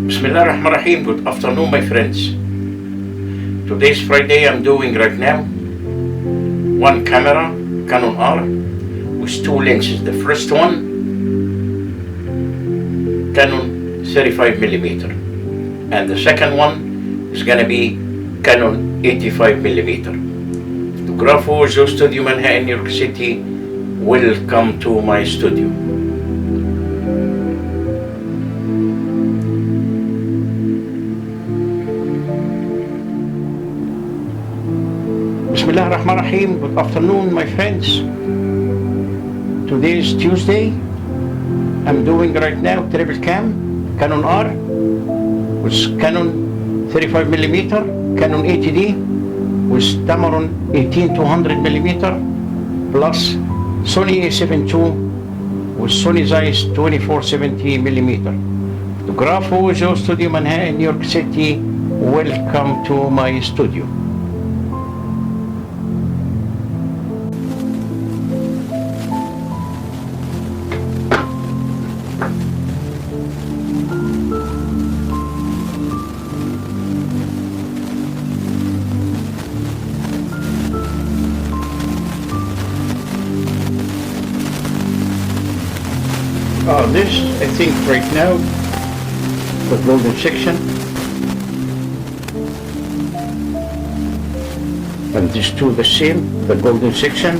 Bismillahirrahmanirrahim. Good afternoon, my friends. Today's Friday. I'm doing right now one camera, Canon R, with two lenses. The first one, Canon 35mm, and the second one is gonna be Canon 85mm. Fotógrafo, Joe Studio, Manhattan, New York City. Welcome to my studio. Bismillahirrahmanirrahim. Good afternoon, my friends. Today is Tuesday. I'm doing right now triple cam, Canon R, with Canon 35mm, Canon 80D, with Tamron 18-200mm, plus Sony A7 II with Sony Zeiss 24-70mm. Fotógrafo, Joe Studio, Manhattan, New York City. Welcome to my studio. This, I think right now, the golden section, and these two the same, the golden section,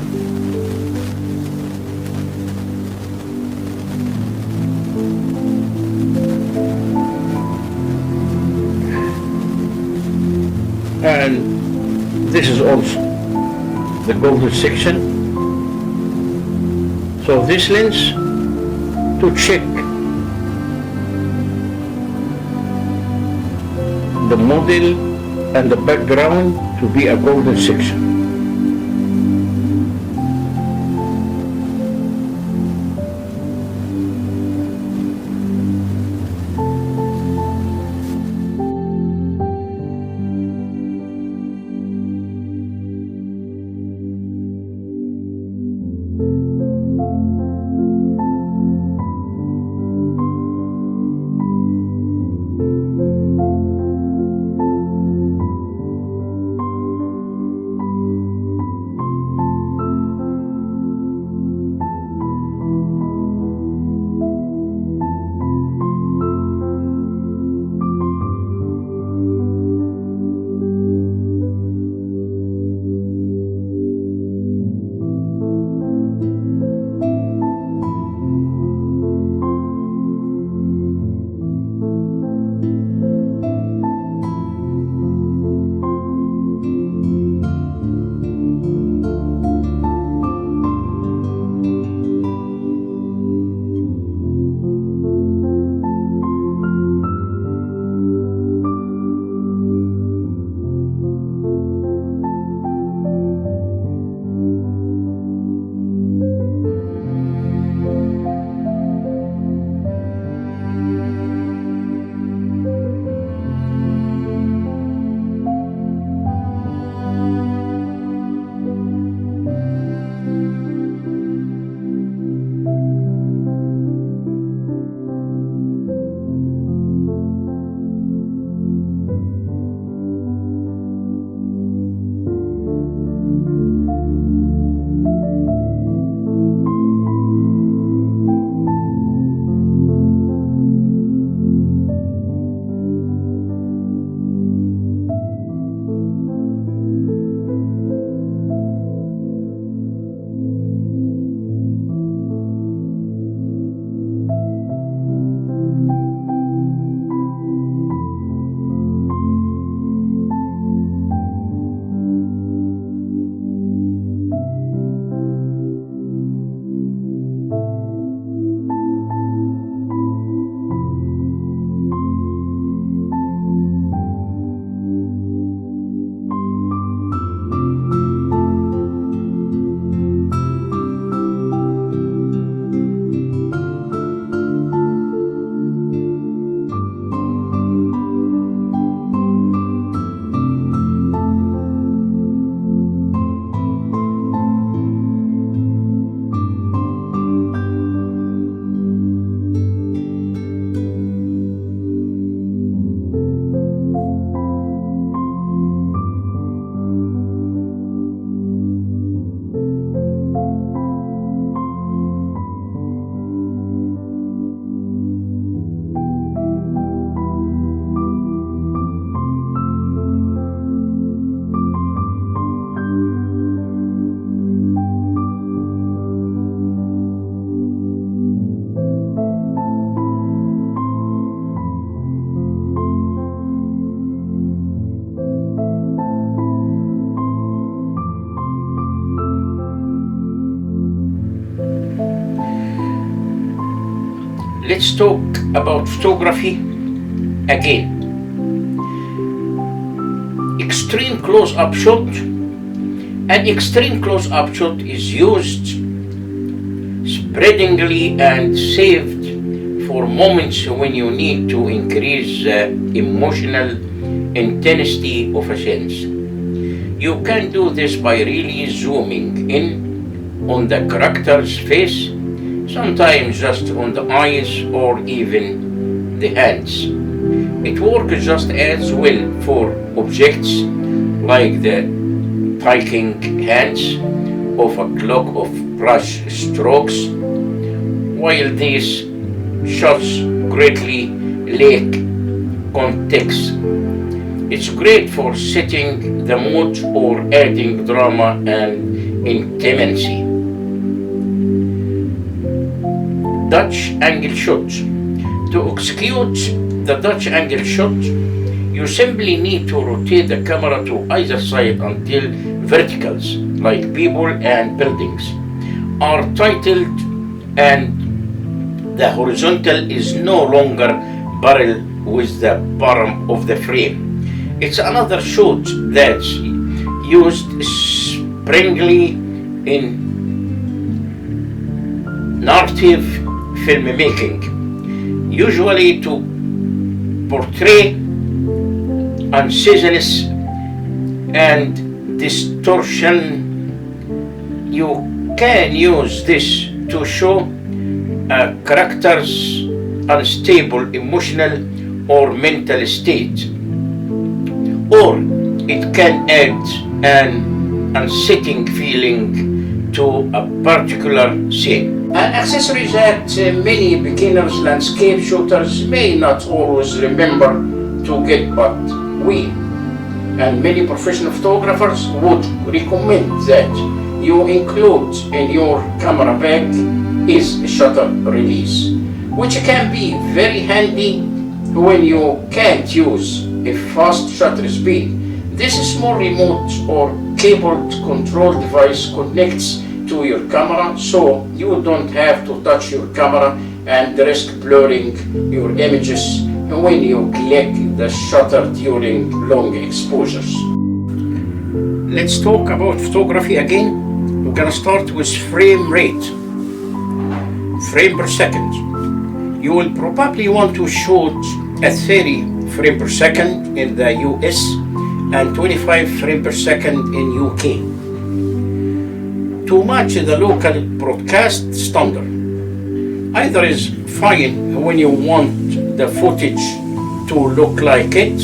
and this is also the golden section. So this lens to check the model and the background to be a golden section. Let's talk about photography again. Extreme close-up shot. An extreme close-up shot is used sparingly and saved for moments when you need to increase the emotional intensity of a sense. You can do this by really zooming in on the character's face, sometimes just on the eyes or even the hands. It works just as well for objects like the ticking hands of a clock of brush strokes, while these shots greatly lack context. It's great for setting the mood or adding drama and intimacy. Dutch angle shot. To execute the Dutch angle shot, You simply need to rotate the camera to either side until verticals, like people and buildings, are titled and the horizontal is no longer parallel with the bottom of the frame. It's another shot that's used sparingly in narrative filmmaking, usually to portray uneasiness and distortion. You can use this to show a character's unstable emotional or mental state, or it can add an unsettling feeling to a particular scene. An accessory that many beginners landscape shooters may not always remember to get, but we and many professional photographers would recommend that you include in your camera bag is a shutter release, which can be very handy when you can't use a fast shutter speed. This small remote or cabled control device connects to your camera, so you don't have to touch your camera and risk blurring your images when you click the shutter during long exposures. Let's talk about photography again. We're gonna start with frame rate, frame per second. You will probably want to shoot at 30 frame per second in the US and 25 frame per second in UK to match the local broadcast standard. Either is fine when you want the footage to look like it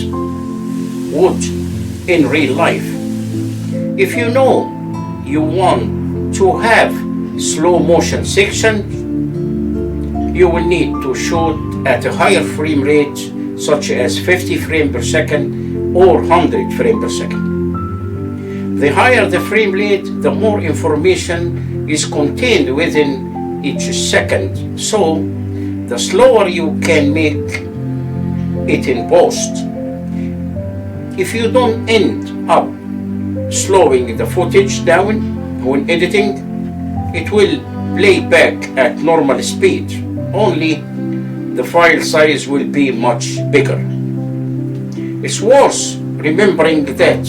would in real life. If you know you want to have slow motion sections, you will need to shoot at a higher frame rate, such as 50 frames per second or 100 frames per second. The higher the frame rate, the more information is contained within each second, so the slower you can make it in post. If you don't end up slowing the footage down when editing, it will play back at normal speed, only the file size will be much bigger. It's worth remembering that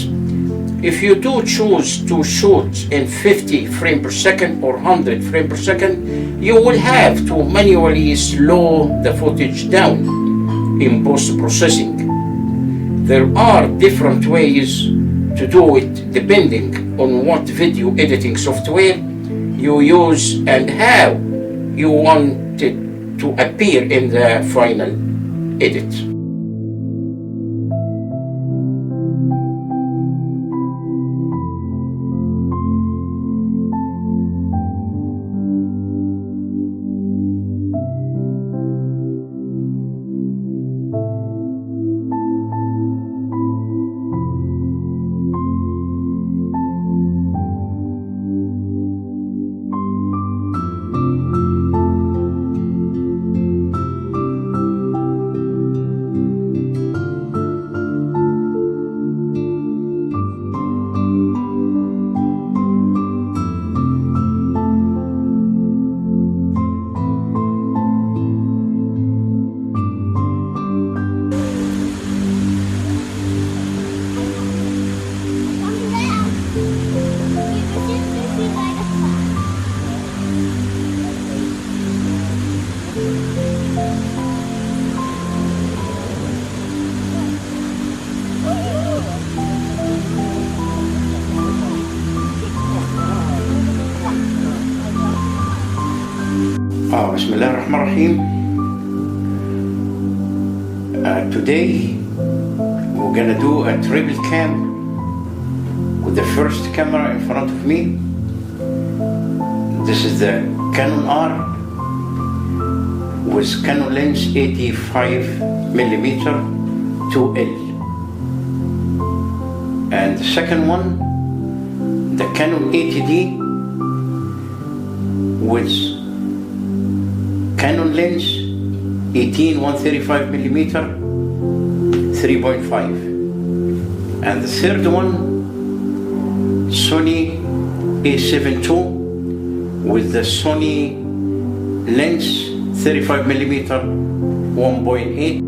if you do choose to shoot in 50 frames per second or 100 frames per second, you will have to manually slow the footage down in post-processing. There are different ways to do it depending on what video editing software you use and how you want it to appear in the final edit. Bismillah ar-Rahman ar-Rahim. Today we're gonna do a triple cam with the first camera in front of me. This is the Canon R with Canon lens 85mm 2L. And the second one, the Canon 80D with Canon lens 18 135mm 3.5. And the third one, Sony A7 II with the Sony lens 35mm 1.8.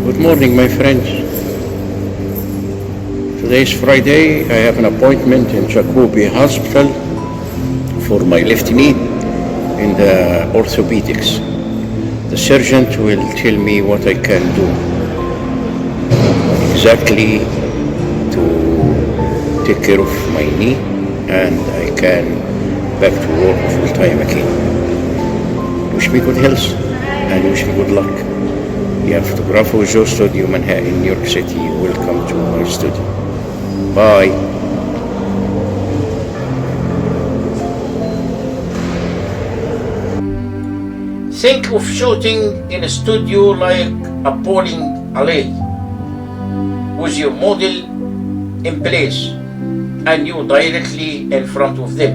Good morning, my friends. Today is Friday. I have an appointment in Jacobi Hospital for my left knee in the orthopedics. The surgeon will tell me what I can do exactly to take care of my knee, and I can back to work full time again. Wish me good health and wish me good luck. Yeah, fotógrafo, Joe Studio, Manhattan, New York City. Welcome to my studio. Bye. Think of shooting in a studio like a bowling alley with your model in place and you directly in front of them.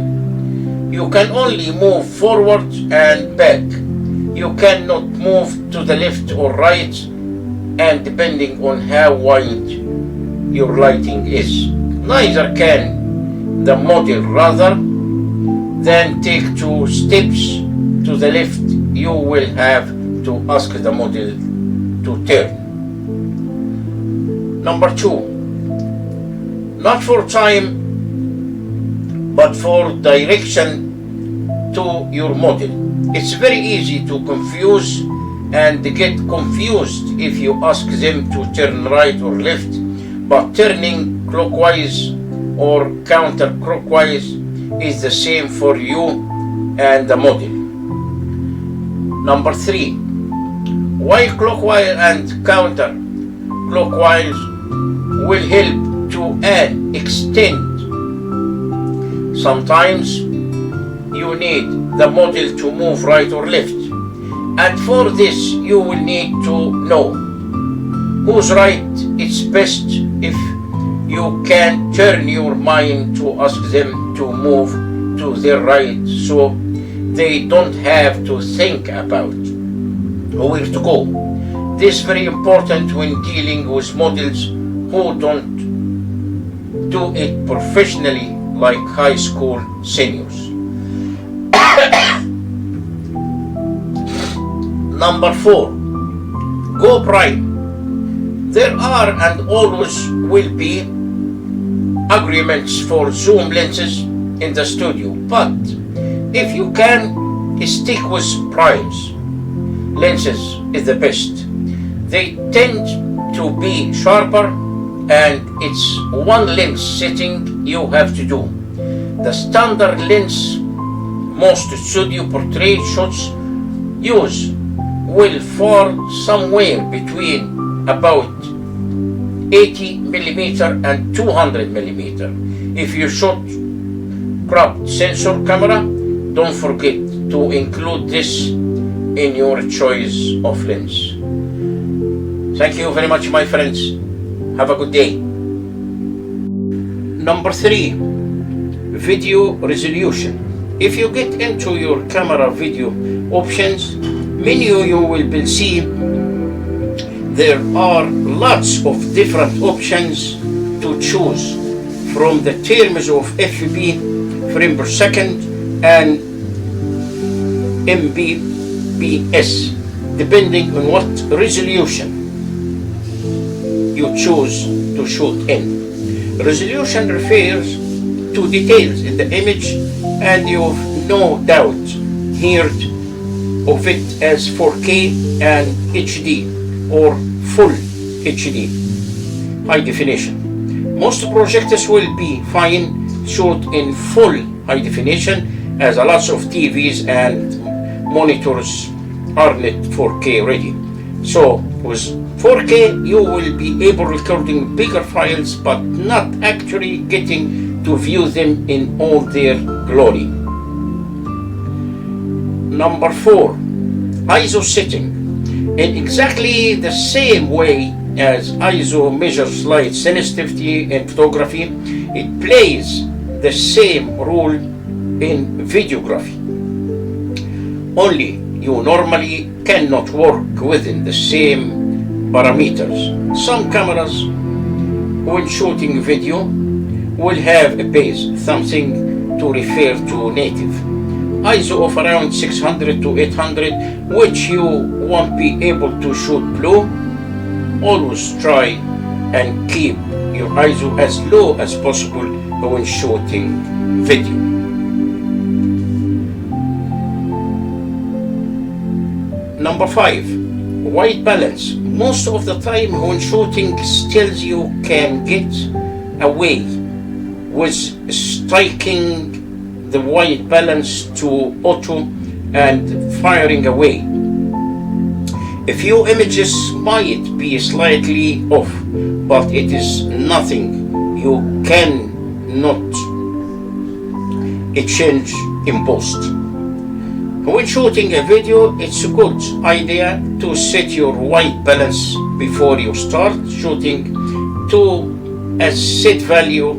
You can only move forward and back. You cannot move to the left or right, and depending on how wide your lighting is. Neither can the model. Rather than take 2 steps to the left, you will have to ask the model to turn. Number 2, not for time, but for direction to your model. It's very easy to confuse and get confused if you ask them to turn right or left, but turning clockwise or counterclockwise is the same for you and the model. Number 3, while clockwise and counterclockwise will help to an extent, sometimes you need the model to move right or left, and for this you will need to know who's right. It's best if you can turn your mind to ask them to move to their right, so they don't have to think about where to go. This is very important when dealing with models who don't do it professionally like high school seniors. Number 4, go prime. There are and always will be agreements for zoom lenses in the studio, but if you can stick with primes, lenses is the best. They tend to be sharper and it's one lens setting you have to do. The standard lens most studio portrait shots use will fall somewhere between about 80mm and 200mm. If you shoot cropped sensor camera, don't forget to include this in your choice of lens. Thank you very much, my friends. Have a good day. Number 3, video resolution. If you get into your camera video options menu, you will see there are lots of different options to choose from the terms of FP, frame per second, and Mbps, depending on what resolution you choose to shoot in. Resolution refers to details in the image, and you've no doubt heard of it as 4K and HD or full HD, high definition. Most projectors will be fine shot in full high definition, as a lot of TVs and monitors are not 4K ready. So with 4K you will be able recording bigger files but not actually getting to view them in all their glory. Number 4, ISO setting. In exactly the same way as ISO measures light sensitivity in photography, it plays the same role in videography. Only you normally cannot work within the same parameters. Some cameras, when shooting video, will have a base, something to refer to native ISO of around 600 to 800, which you won't be able to shoot below. Always try and keep your ISO as low as possible when shooting video. Number 5, white balance. Most of the time when shooting stills you can get away with striking the white balance to auto and firing away. A few images might be slightly off, but it is nothing you cannot change in post. When shooting a video, it's a good idea to set your white balance before you start shooting to a set value,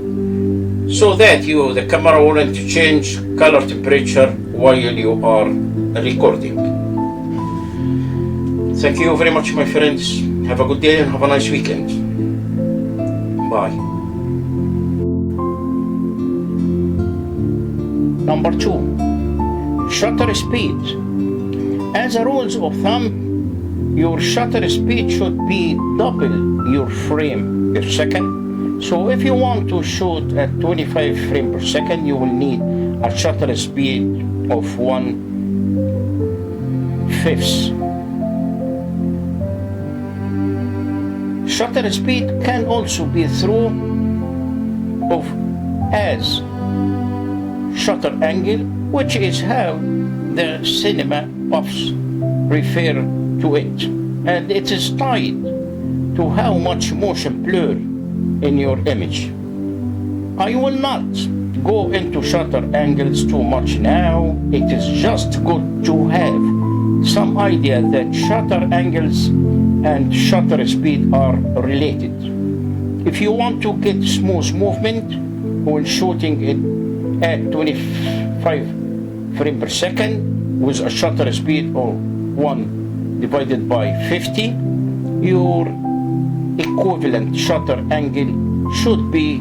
so that the camera won't change color temperature while you are recording. Thank you very much, my friends. Have a good day and have a nice weekend. Bye. Number 2, shutter speed. As a rule of thumb, your shutter speed should be double your frame per second. So if you want to shoot at 25 frames per second, you will need a shutter speed of 1/5. Shutter speed can also be through of as shutter angle, which is how the cinema buffs refer to it, and it is tied to how much motion blur in your image. I will not go into shutter angles too much now. It is just good to have some idea that shutter angles and shutter speed are related. If you want to get smooth movement when shooting it at 25 frames per second with a shutter speed of 1/50, your equivalent shutter angle should be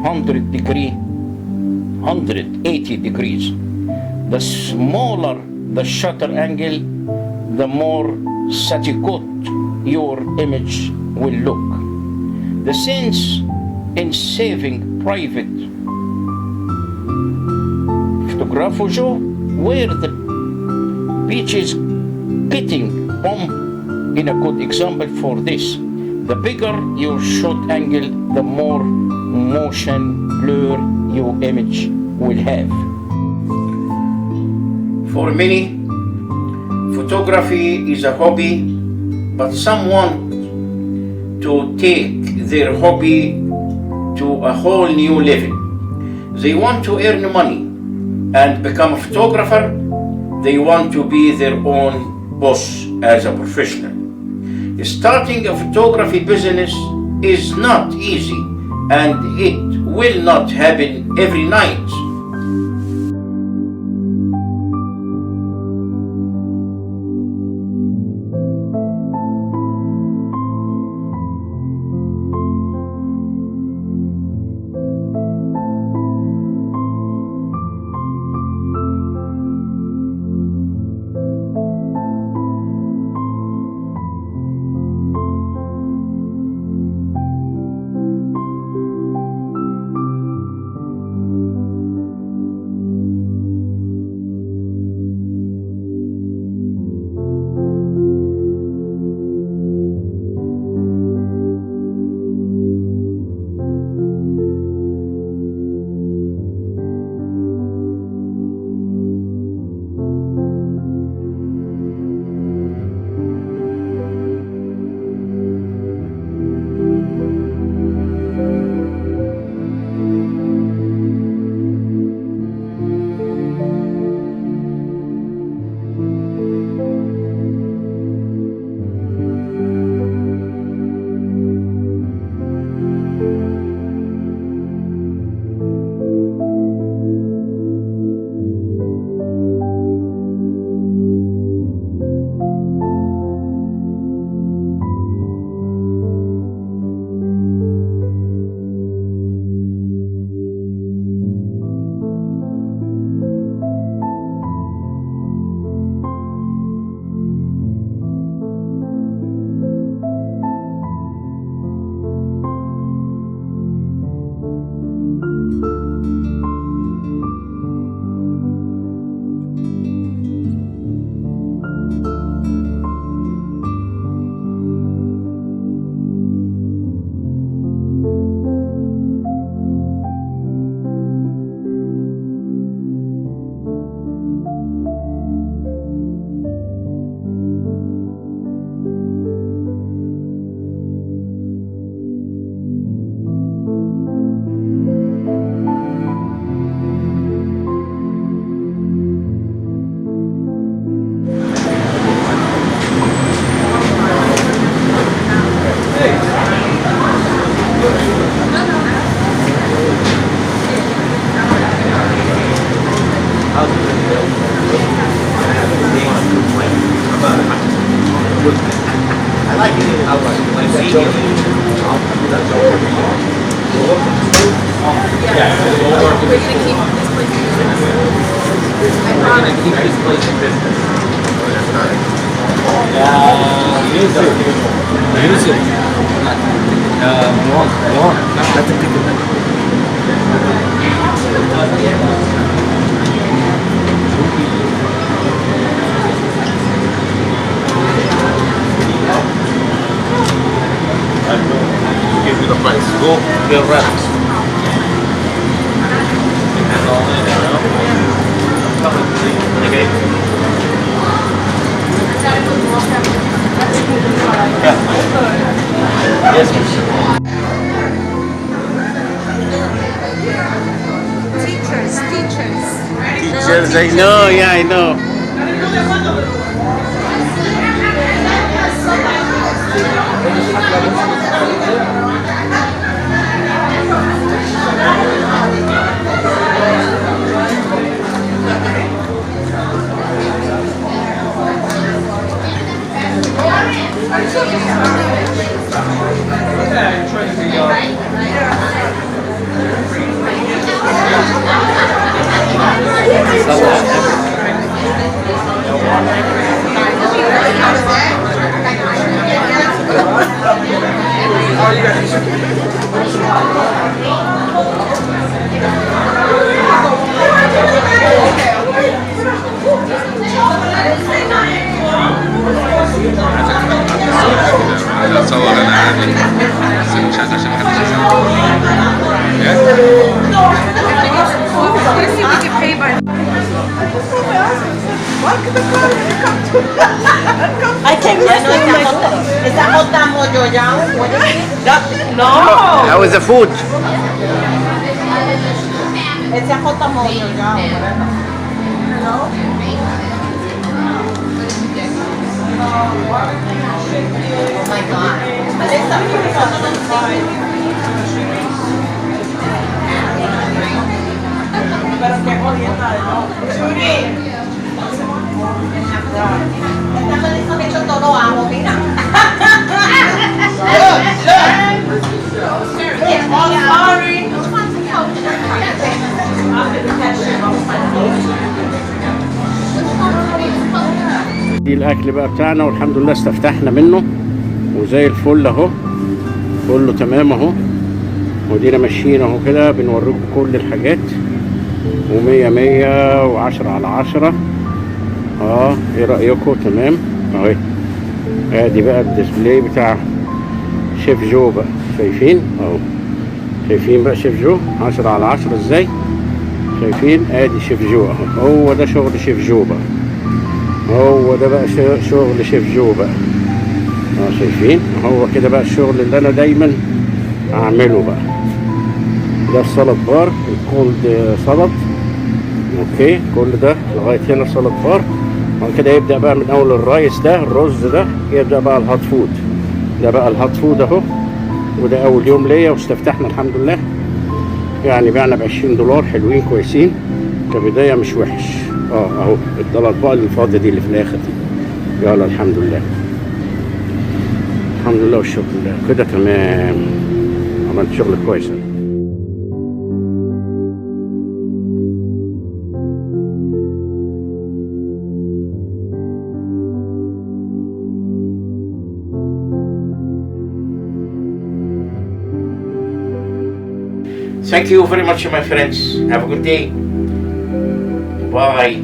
100 degree, 180 degrees. The smaller the shutter angle, the more static your image will look. The sense in saving private photograph where the beach is getting bombed in a good example for this. The bigger your shot angle, the more motion blur your image will have. For many, photography is a hobby, but some want to take their hobby to a whole new level. They want to earn money and become a photographer. They want to be their own boss as a professional. Starting a photography business is not easy, and it will not happen every night. Teachers, I know, yeah, I know. عايز اتصور انا عادي بس مش عشان محدش I can is that hot mojo down? What is it? No. How is the food? It's a hot mojo down. Oh my god. Pero qué jodienda, ¿no? Judy. Esta Melissa me echó todo ajo, mira. Oh, sorry. دي الاكل بقى بتاعنا والحمد لله استفتحنا منه وزي الفل اهو، كله تمام اهو، ودينا ماشيين اهو كده بنوريكم كل الحاجات، ومية مية وعشرة على عشرة. ايه رأيكم؟ تمام اهي. ادي بقى الديسبلاي بتاع شيف جو بقى، شايفين اهو، شايفين بقى شيف جو 10 على 10 ازاي، شايفين؟ ادي شيف جو اهو، هو ده شغل شيف جو بقى، هو ده بقى شغل شيف جو بقى. شايفين؟ هو كده بقى الشغل اللي انا دايما اعمله بقى. ده السلطة بار، الكولد سلطة، اوكي، كل ده لغاية هنا سلطة بار. بعد كده يبدأ بقى من اول الرايس ده، الرز ده، يبدأ بقى الهات فود. ده بقى الهات فود اهو، وده اول يوم ليا واستفتحنا الحمد لله، يعني بعنا ب$20 حلوين كويسين كبداية، مش وحش. اهو الاطباق اللي فاضية دي اللي في الاخر دي، يلا الحمد لله، الحمد لله والشكر لله كده تمام، عملت شغل كويس. Thank you very much, my friends. Have a good day. Bye.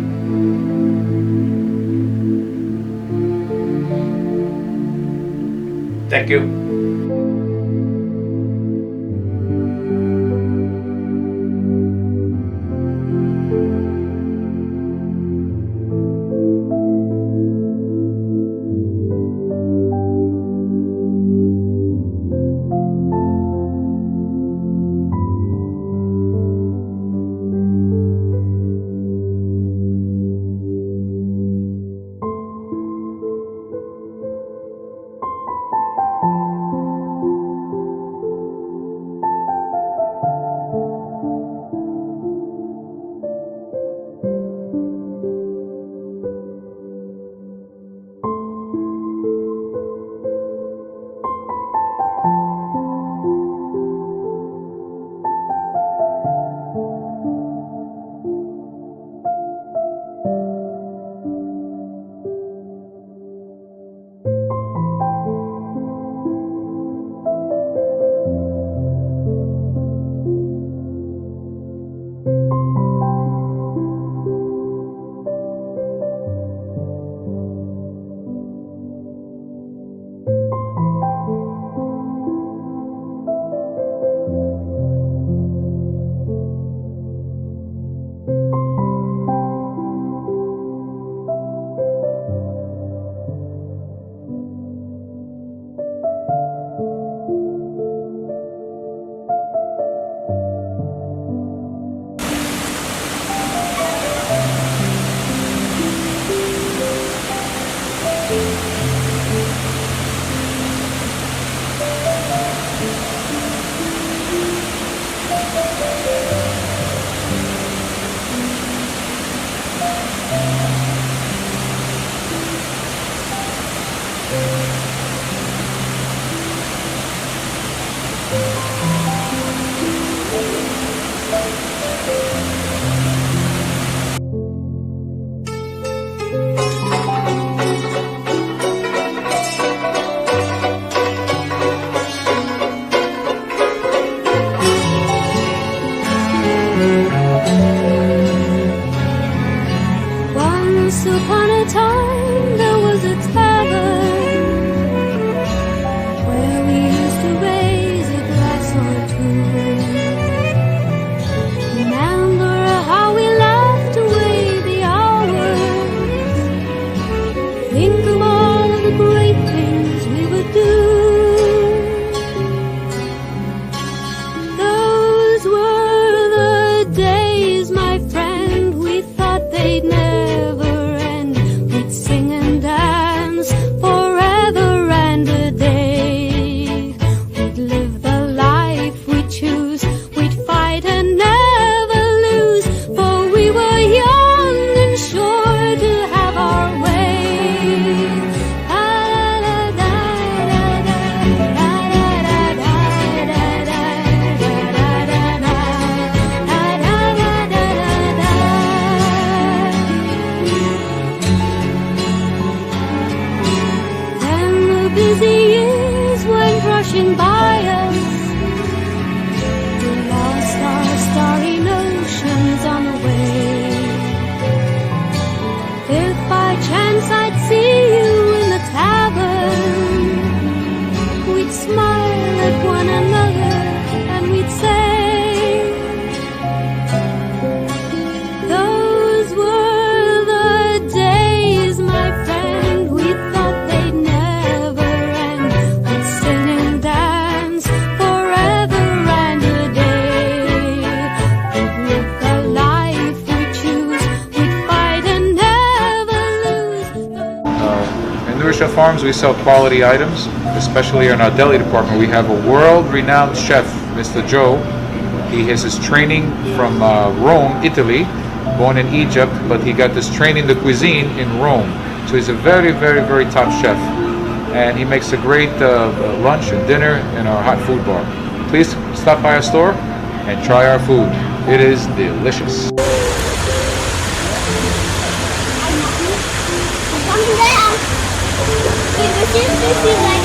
Thank you. uniforms, we sell quality items, especially in our deli department. We have a world-renowned chef, Mr. Joe. He has his training from Rome, Italy, born in Egypt, but he got this training the cuisine in Rome. So he's a very, very, very top chef. And he makes a great lunch and dinner in our hot food bar. Please stop by our store and try our food. It is delicious. Coming down. This is like